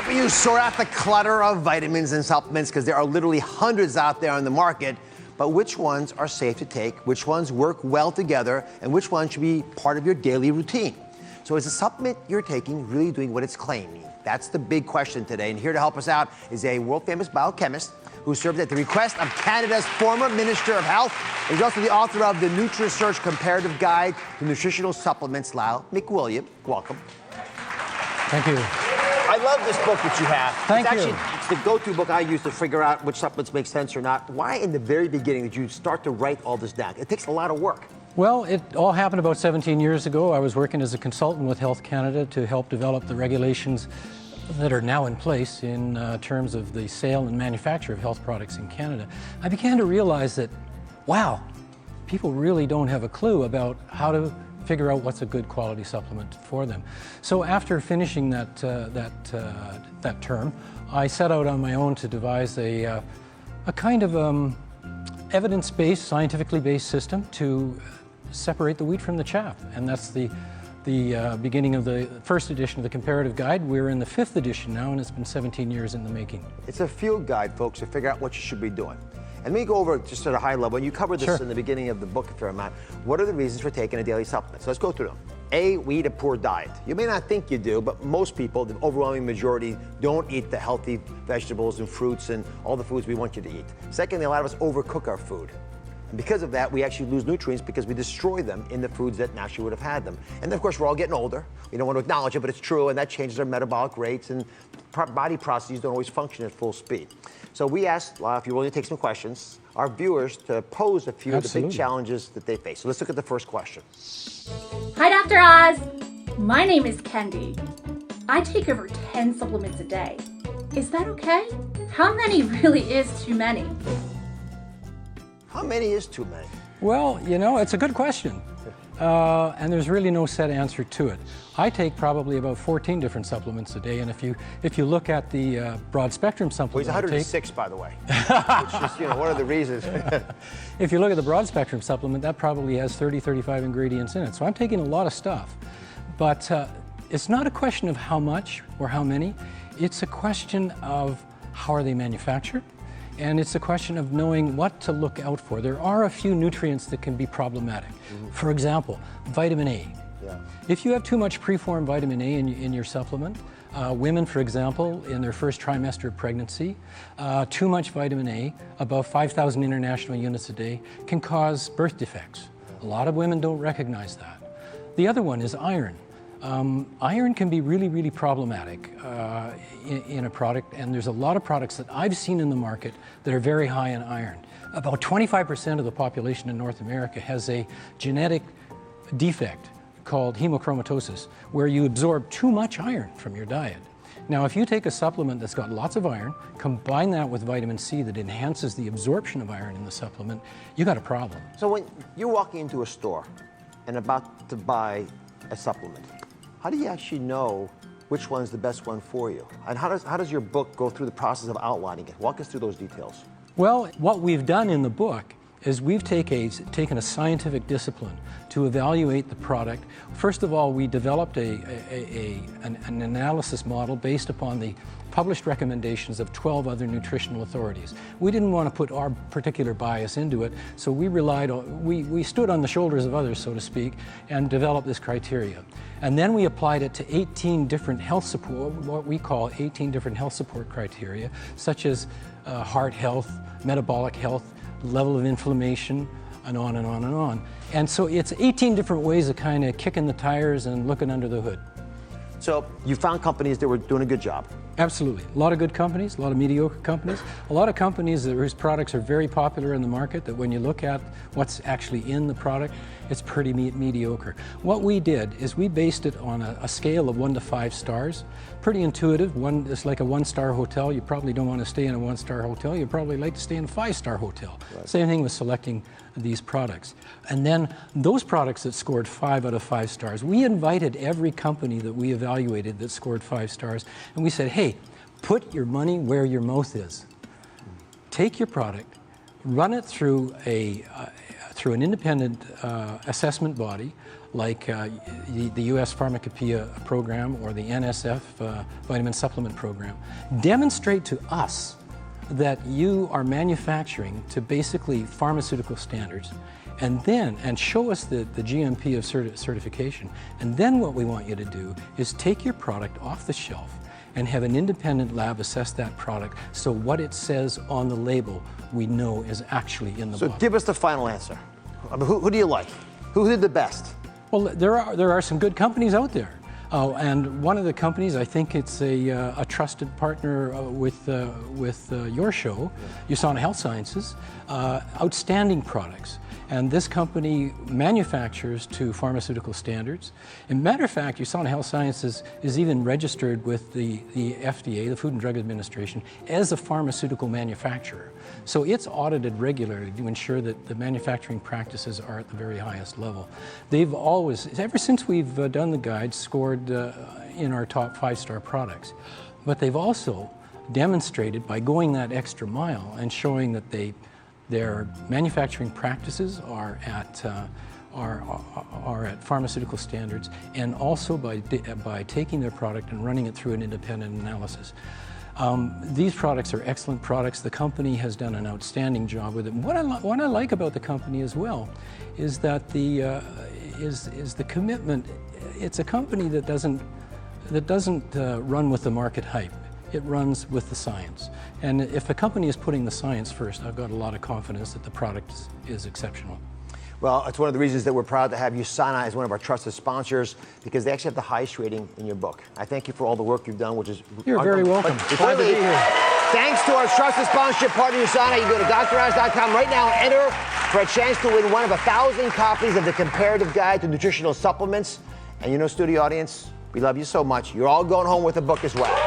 helping you sort out the clutter of vitamins and supplements, because there are literally hundreds out there on the market. But which ones are safe to take, which ones work well together, and which ones should be part of your daily routine? So is the supplement you're taking really doing what it's claiming? That's the big question today. And here to help us out is a world-famous biochemist who served at the request of Canada's former Minister of Health. He's also the author of the NutriSearch Comparative Guide to Nutritional Supplements. Lyle McWilliam, welcome. Thank you. I love this book that you have. Thank you. It's the go-to book I use to figure out which supplements make sense or not. Why in the very beginning did you start to write all this down? It takes a lot of work. Well, it all happened about 17 years ago. I was working as a consultant with Health Canada to help develop the regulations that are now in place in terms of the sale and manufacture of health products in Canada. I began to realize that, wow, people really don't have a clue about how to figure out what's a good quality supplement for them. So after finishing that term, I set out on my own to devise a kind of evidence-based, scientifically based system to separate the wheat from the chaff. And that's the beginning of the first edition of the Comparative Guide. We're in the 5th edition now, and it's been 17 years in the making. It's a field guide, folks, to figure out what you should be doing. And let me go over just at a high level, and you covered this in the beginning of the book a fair amount. What are the reasons for taking a daily supplement? So let's go through them. A, we eat a poor diet. You may not think you do, but most people, the overwhelming majority, don't eat the healthy vegetables and fruits and all the foods we want you to eat. Secondly, a lot of us overcook our food. And because of that, we actually lose nutrients because we destroy them in the foods that naturally would have had them. And then, of course, we're all getting older. We don't want to acknowledge it, but it's true, and that changes our metabolic rates, and body processes don't always function at full speed. So we asked, if you're willing to take some questions, our viewers to pose a few of the big challenges that they face. So let's look at the first question. Hi, Dr. Oz. My name is Kendi. I take over 10 supplements a day. Is that okay? How many really is too many? How many is too many? Well, you know, it's a good question. And there's really no set answer to it. I take probably about 14 different supplements a day, and if you look at the broad spectrum supplement, well, he's 106, by the way. Which is, you know, one of the reasons. If you look at the broad spectrum supplement, that probably has 30, 35 ingredients in it. So I'm taking a lot of stuff. But it's not a question of how much or how many. It's a question of how are they manufactured. And it's a question of knowing what to look out for. There are a few nutrients that can be problematic. For example, vitamin A. Yeah. If you have too much preformed vitamin A in your supplement, women, for example, in their first trimester of pregnancy, too much vitamin A, above 5,000 international units a day, can cause birth defects. A lot of women don't recognize that. The other one is iron. Iron can be really, really problematic in a product, and there's a lot of products that I've seen in the market that are very high in iron. About 25% of the population in North America has a genetic defect called hemochromatosis, where you absorb too much iron from your diet. Now, if you take a supplement that's got lots of iron, combine that with vitamin C that enhances the absorption of iron in the supplement, you got a problem. So when you're walking into a store and about to buy a supplement, how do you actually know which one's the best one for you? And how does your book go through the process of outlining it? Walk us through those details. Well, what we've done in the book is we've taken a scientific discipline to evaluate the product. First of all, we developed an analysis model based upon the published recommendations of 12 other nutritional authorities. We didn't want to put our particular bias into it, so we stood on the shoulders of others, so to speak, and developed this criteria. And then we applied it to 18 different health support, what we call 18 different health support criteria, such as heart health, metabolic health, level of inflammation, and on and on and on. And so it's 18 different ways of kind of kicking the tires and looking under the hood. So you found companies that were doing a good job. Absolutely. A lot of good companies, a lot of mediocre companies, a lot of companies whose products are very popular in the market that when you look at what's actually in the product, it's pretty mediocre. What we did is we based it on a scale of 1 to 5 stars. Pretty intuitive. It's like a 1-star hotel. You probably don't want to stay in a 1-star hotel. You'd probably like to stay in a 5-star hotel. Right. Same thing with selecting these products. And then those products that scored 5 out of 5 stars, we invited every company that we evaluated that scored 5 stars, and we said, hey, put your money where your mouth is. Take your product, run it through an independent assessment body like the U.S. Pharmacopoeia program or the NSF vitamin supplement program, demonstrate to us that you are manufacturing to basically pharmaceutical standards, and show us the GMP of certification. And then what we want you to do is take your product off the shelf and have an independent lab assess that product, so what it says on the label we know is actually in the So bottle. give us the final answer. I mean, who do you like? Who did the best? Well, there are some good companies out there. And one of the companies, I think it's a trusted partner with your show, USANA Health Sciences, outstanding products. And this company manufactures to pharmaceutical standards. As a matter of fact, USANA Health Sciences is even registered with the FDA, the Food and Drug Administration, as a pharmaceutical manufacturer. So it's audited regularly to ensure that the manufacturing practices are at the very highest level. They've always, ever since we've done the guide, scored in our top 5-star products. But they've also demonstrated by going that extra mile and showing that their manufacturing practices are at pharmaceutical standards, and also by taking their product and running it through an independent analysis. These products are excellent products. The company has done an outstanding job with it. What I like about the company as well is that the commitment. It's a company that doesn't run with the market hype. It runs with the science. And if a company is putting the science first, I've got a lot of confidence that the product is exceptional. Well, it's one of the reasons that we're proud to have USANA as one of our trusted sponsors, because they actually have the highest rating in your book. I thank you for all the work you've done, which is... You're very welcome. Glad to be here. Thanks to our trusted sponsorship partner, USANA. You go to DrOz.com right now and enter for a chance to win one of 1,000 copies of the Comparative Guide to Nutritional Supplements. And you know, studio audience, we love you so much. You're all going home with a book as well.